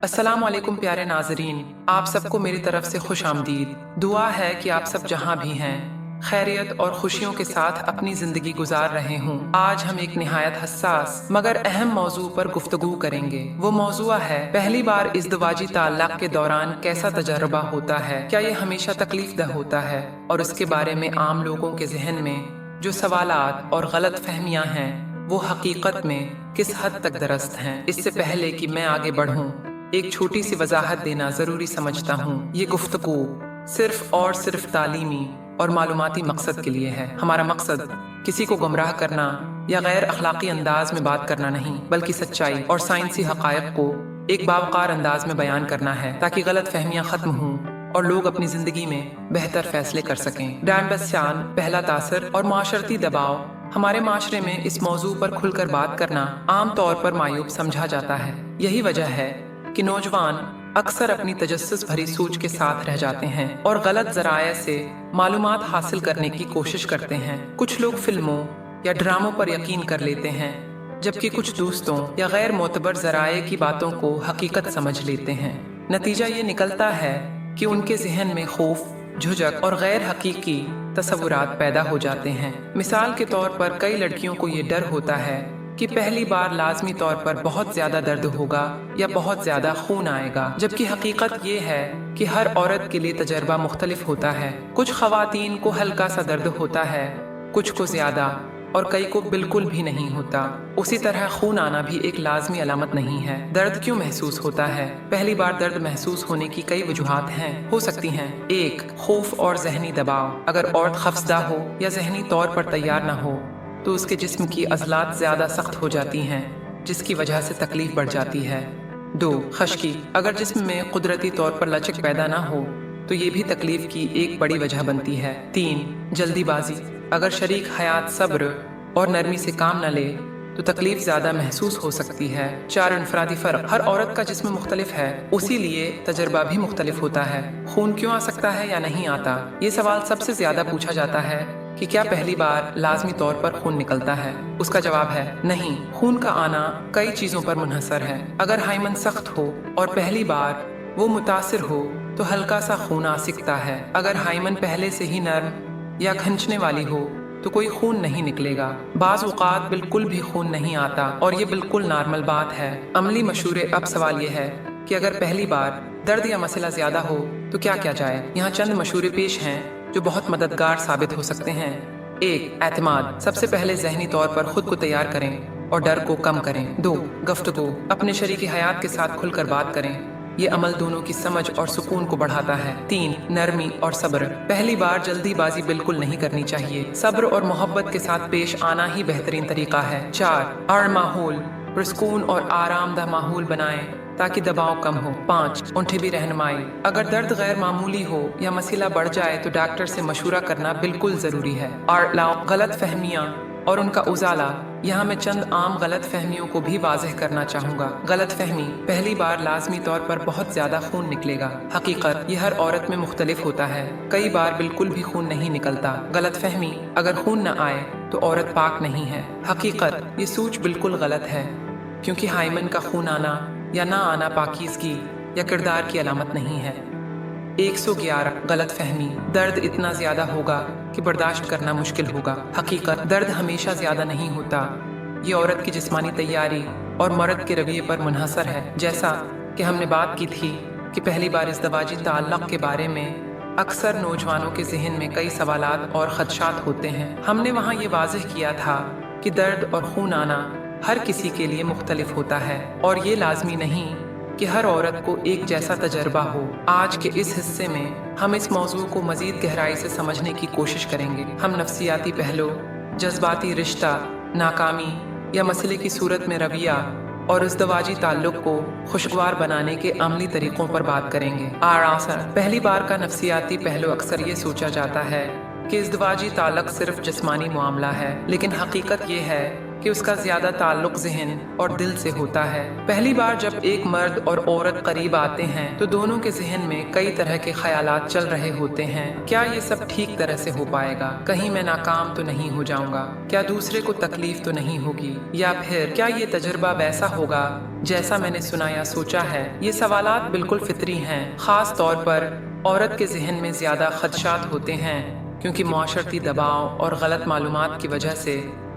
अस्सलाम वालेकुम प्यारे नाजरीन, आप सबको मेरी तरफ से खुश आमदीद। दुआ है कि आप सब जहाँ भी हैं खैरियत और खुशियों के साथ अपनी जिंदगी गुजार रहे हों। आज हम एक निहायत हसास मगर अहम मौजू पर गुफ्तगू करेंगे। वो मौजूआ है पहली बार इज़्दिवाजी ताल्लुक़ के दौरान कैसा तजर्बा होता है, क्या ये हमेशा तकलीफ दह होता है, और उसके बारे में आम लोगों के जहन में जो सवालात और गलत फहमियाँ हैं वो हकीकत में किस हद तक दरस्त हैं। इससे पहले कि मैं आगे बढ़ूँ, एक छोटी सी वजाहत देना जरूरी समझता हूँ। ये गुफ्तगू सिर्फ और सिर्फ तालीमी और मालूमाती मकसद के लिए है। हमारा मकसद किसी को गुमराह करना या गैर अखलाकी अंदाज में बात करना नहीं, बल्कि सच्चाई और साइंसी हकायक को एक बावकार अंदाज में बयान करना है, ताकि गलत फहमियाँ खत्म हों और लोग अपनी जिंदगी में बेहतर फैसले कर सकें। डैम बस्यान पहला तासर और माशरती दबाव। हमारे माशरे में इस मौजू पर खुलकर बात करना आम तौर पर मायूब समझा जाता है। यही वजह है कि नौजवान अक्सर अपनी तजस्सुस भरी सोच के साथ रह जाते हैं और गलत जराये से मालूमात हासिल करने की कोशिश करते हैं। कुछ लोग फिल्मों या ड्रामों पर यकीन कर लेते हैं, जबकि कुछ दोस्तों या गैर मोतबर जराये की बातों को हकीकत समझ लेते हैं। नतीजा ये निकलता है कि उनके जहन में खौफ, झुझक और गैर हकीकी तसव्वुरात पैदा हो जाते हैं। मिसाल के तौर पर कई लड़कियों को ये डर होता है कि पहली बार लाजमी तौर पर बहुत ज्यादा दर्द होगा या बहुत ज्यादा खून आएगा, जबकि हकीकत ये है कि हर औरत के लिए तजर्बा मुख्तलिफ होता है। कुछ खवातीन को हल्का सा दर्द होता है, कुछ को ज्यादा और कई को बिल्कुल भी नहीं होता। उसी तरह खून आना भी एक लाजमी अलामत नहीं है। दर्द क्यों महसूस होता है? पहली बार दर्द महसूस होने की कई वजूहात हैं, हो सकती हैं। एक, खौफ और जहनी दबाव। अगर औरत खफसदा हो या जहनी तौर पर तैयार न हो तो उसके जिस्म की अज़लात ज़्यादा सख्त हो जाती हैं, जिसकी वजह से तकलीफ बढ़ जाती है। दो, खश्की। अगर जिस्म में कुदरती तौर पर लचक पैदा ना हो तो ये भी तकलीफ की एक बड़ी वजह बनती है। तीन, जल्दीबाजी। अगर शरीक हयात सब्र और नरमी से काम न ले तो तकलीफ ज़्यादा महसूस हो सकती है। चार, इनफरादी फ़र्क। हर औरत का जिस्म मुख्तलिफ है, उसी लिए तजर्बा भी मुख्तलिफ होता है। खून क्यों आ सकता है या नहीं आता? ये सवाल सबसे ज़्यादा पूछा जाता है कि क्या पहली बार लाजमी तौर पर खून निकलता है? उसका जवाब है नहीं। खून का आना कई चीज़ों पर मुनहसर है। अगर हाइमन सख्त हो और पहली बार वो मुतासिर हो तो हल्का सा खून आ सकता है। अगर हाइमन पहले से ही नर्म या खंचने वाली हो तो कोई खून नहीं निकलेगा। बाज़ औक़ात बिल्कुल भी खून नहीं आता और ये बिल्कुल नॉर्मल बात है। अमली मशूरे। अब सवाल ये है कि अगर पहली बार दर्द या मसला ज्यादा हो तो क्या किया जाए? यहाँ चंद मशूरे पेश हैं जो बहुत मददगार साबित हो सकते हैं। एक, एतमाद। सबसे पहले जहनी तौर पर खुद को तैयार करें और डर को कम करें। दो, गुफ्तगू। अपने शरीक हयात के साथ खुलकर बात करें, ये अमल दोनों की समझ और सुकून को बढ़ाता है। तीन, नरमी और सब्र। पहली बार जल्दीबाजी बिल्कुल नहीं करनी चाहिए, सब्र और मोहब्बत के साथ पेश आना ही बेहतरीन तरीका है। चार, माहौल। पुरस्कून और आरामदा माहौल बनाएं ताकि दबाव कम हो। पाँच, उनकी रहनुमाई। अगर दर्द गैर मामूली हो या मसला बढ़ जाए तो डॉक्टर से मशूरा करना बिल्कुल जरूरी है। और गलत फहमियाँ और उनका उजाला। यहाँ मैं चंद आम गलत फहमियों को भी वाज़ेह करना चाहूँगा। गलत फहमी, पहली बार लाजमी तौर पर बहुत ज्यादा खून निकलेगा। हकीकत, ये हर औरत में मुख्तलिफ होता है। कई बार बिल्कुल भी खून नहीं निकलता। गलत फहमी, अगर खून न आए तो औरत पाक नहीं है। हकीकत, ये सोच बिल्कुल गलत है, क्योंकि हाइमन का खून आना या ना आना पाकीज़गी या किरदार की अलामत नहीं है। 111, गलत फहमी। दर्द इतना ज्यादा होगा कि बर्दाश्त करना मुश्किल होगा। हकीकत, दर्द हमेशा ज्यादा नहीं होता। ये औरत की जिस्मानी तैयारी और मर्द के रवैये पर मुनहसर है। जैसा कि हमने बात की थी कि पहली बार इज़्दिवाजी ताल्लुक़ के बारे में अक्सर नौजवानों के जहन में कई सवालात और खदशात होते हैं। हमने वहाँ ये वाज़ेह किया था कि दर्द और खून आना हर किसी के लिए मुख्तलिफ होता है और ये लाजमी नहीं कि हर औरत को एक जैसा तजर्बा हो। आज के इस हिस्से में हम इस मौजू को मजीद गहराई से समझने की कोशिश करेंगे। हम नफ्सियाती पहलू, जज्बाती रिश्ता, नाकामी या मसले की सूरत में रवैया और इज़्दिवाजी ताल्लुक़ को खुशगवार बनाने के अमली तरीक़ों पर बात करेंगे। पहली बार का नफ्सियाती पहलू। अक्सर ये सोचा जाता है कि इज़्दिवाजी ताल्लुक़ सिर्फ जिस्मानी मामला है, लेकिन हकीकत ये है कि उसका ज्यादा ताल्लुक ज़हन और दिल से होता है। पहली बार जब एक मर्द और औरत करीब आते हैं तो दोनों के जहन में कई तरह के ख्यालात चल रहे होते हैं। क्या ये सब ठीक तरह से हो पाएगा? कहीं मैं नाकाम तो नहीं हो जाऊंगा? क्या दूसरे को तकलीफ तो नहीं होगी? या फिर क्या ये तजुर्बा वैसा होगा जैसा मैंने सुना या सोचा है? ये सवालात बिल्कुल फितरी हैं। खास तौर पर औरत के जहन में ज्यादा खदशात होते हैं क्योंकि माशरती दबाव और गलत मालूमात की वजह से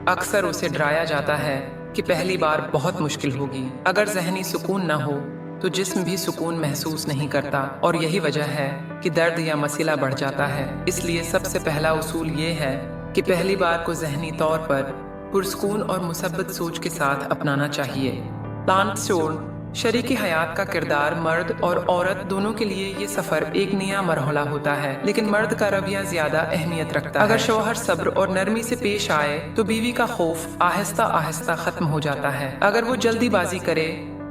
अक्सर उसे डराया जाता है कि पहली बार बहुत मुश्किल होगी। अगर जहनी सुकून न हो तो जिस्म भी सुकून महसूस नहीं करता और यही वजह है कि दर्द या मसला बढ़ जाता है। इसलिए सबसे पहला उसूल ये है कि पहली बार को जहनी तौर पर पुरसकून और मुसब्बत सोच के साथ अपनाना चाहिए। तानसोन शरीकी हयात का किरदार मर्द और औरत दोनों के लिए ये सफर एक नया मरहला होता है, लेकिन मर्द का रवैया ज्यादा अहमियत रखता है। अगर शौहर सब्र और नरमी से पेश आए तो बीवी का खौफ आहिस्ता आहिस्ता खत्म हो जाता है। अगर वो जल्दीबाजी करे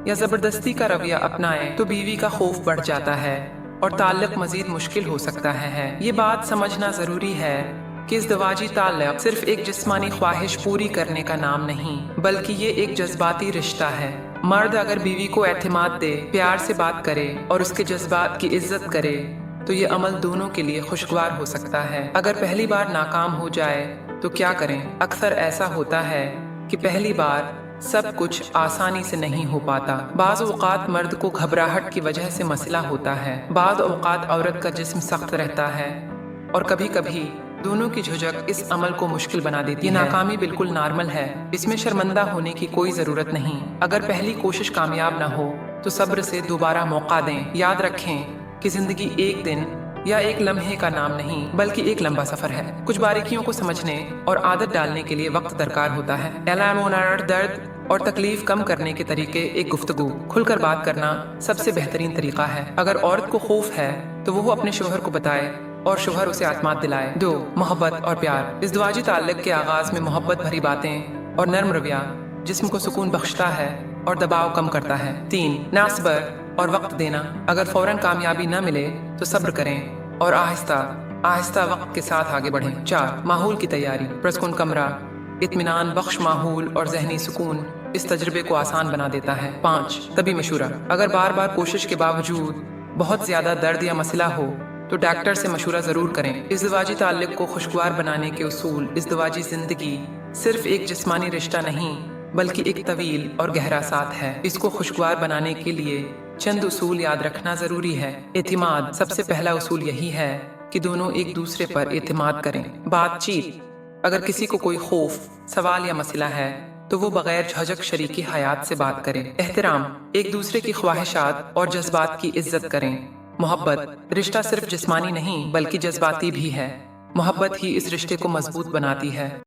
या जबरदस्ती का रवैया अपनाए तो बीवी का खौफ बढ़ जाता है और ताल्लुक मजीद मुश्किल हो सकता है। ये बात समझना जरूरी है कि इज़्दिवाजी ताल्लुक सिर्फ एक जिस्मानी ख्वाहिश पूरी करने का नाम नहीं, बल्कि ये एक जज्बाती रिश्ता है। मर्द अगर बीवी को एतमाद दे, प्यार से बात करे और उसके जज्बात की इज्जत करे तो ये अमल दोनों के लिए खुशगवार हो सकता है। अगर पहली बार नाकाम हो जाए तो क्या करें? अक्सर ऐसा होता है कि पहली बार सब कुछ आसानी से नहीं हो पाता। बाज़ औक़ात मर्द को घबराहट की वजह से मसला होता है, बाज़ औक़ात औरत का जिस्म सख्त रहता है और कभी कभी दोनों की झुझक इस अमल को मुश्किल बना देती है। नाकामी बिल्कुल नॉर्मल है, इसमें शर्मिंदा होने की कोई जरूरत नहीं। अगर पहली कोशिश कामयाब ना हो तो सब्र से दोबारा मौका दें। याद रखें कि जिंदगी एक दिन या एक लम्हे का नाम नहीं बल्कि एक लंबा सफर है। कुछ बारीकियों को समझने और आदत डालने के लिए वक्त दरकार होता है। दर्द और तकलीफ कम करने के तरीके एक गुफ्तगू, खुलकर बात करना सबसे बेहतरीन तरीका है। अगर औरत को खौफ है तो वो अपने शोहर को बताए और शोहर उसे आत्माद दिलाए। 2. मोहब्बत और प्यार। इज़्दिवाजी ताल्लुक के आगाज में मोहब्बत भरी बातें और नर्म रवैया जिस्म को सुकून बख्शता है और दबाव कम करता है। 3. नासबर और वक्त देना। अगर फौरन कामयाबी न मिले तो सब्र करें और आहिस्ता आहिस्ता वक्त के साथ आगे बढ़ें। 4. माहौल की तैयारी। पुरसकून कमरा, इत्मीनान बख्श माहौल और जहनी सुकून इस तजुर्बे को आसान बना देता है। 5. तभी मशूरा। अगर बार बार कोशिश के बावजूद बहुत ज्यादा दर्द या मसला हो तो डॉक्टर से मशूरा जरूर करें। इज़्दिवाजी ताल्लुक को खुशगवार बनाने के उसूल। इज़्दिवाजी जिंदगी सिर्फ एक जिस्मानी रिश्ता नहीं बल्कि एक तवील और गहरा साथ है। इसको खुशगवार बनाने के लिए चंद उसूल याद रखना जरूरी है। एतमाद। सबसे पहला उसूल यही है कि दोनों एक दूसरे पर एतमाद करें। बातचीत। अगर किसी को कोई खौफ, सवाल या मसला है तो वो बगैर झिझक शरीकी हयात से बात करें। एहतराम। एक दूसरे की ख्वाहिशात और जज्बात की इज्जत करें। मोहब्बत। रिश्ता सिर्फ जिस्मानी नहीं बल्कि जज्बाती भी है। मोहब्बत ही इस रिश्ते को मजबूत बनाती है।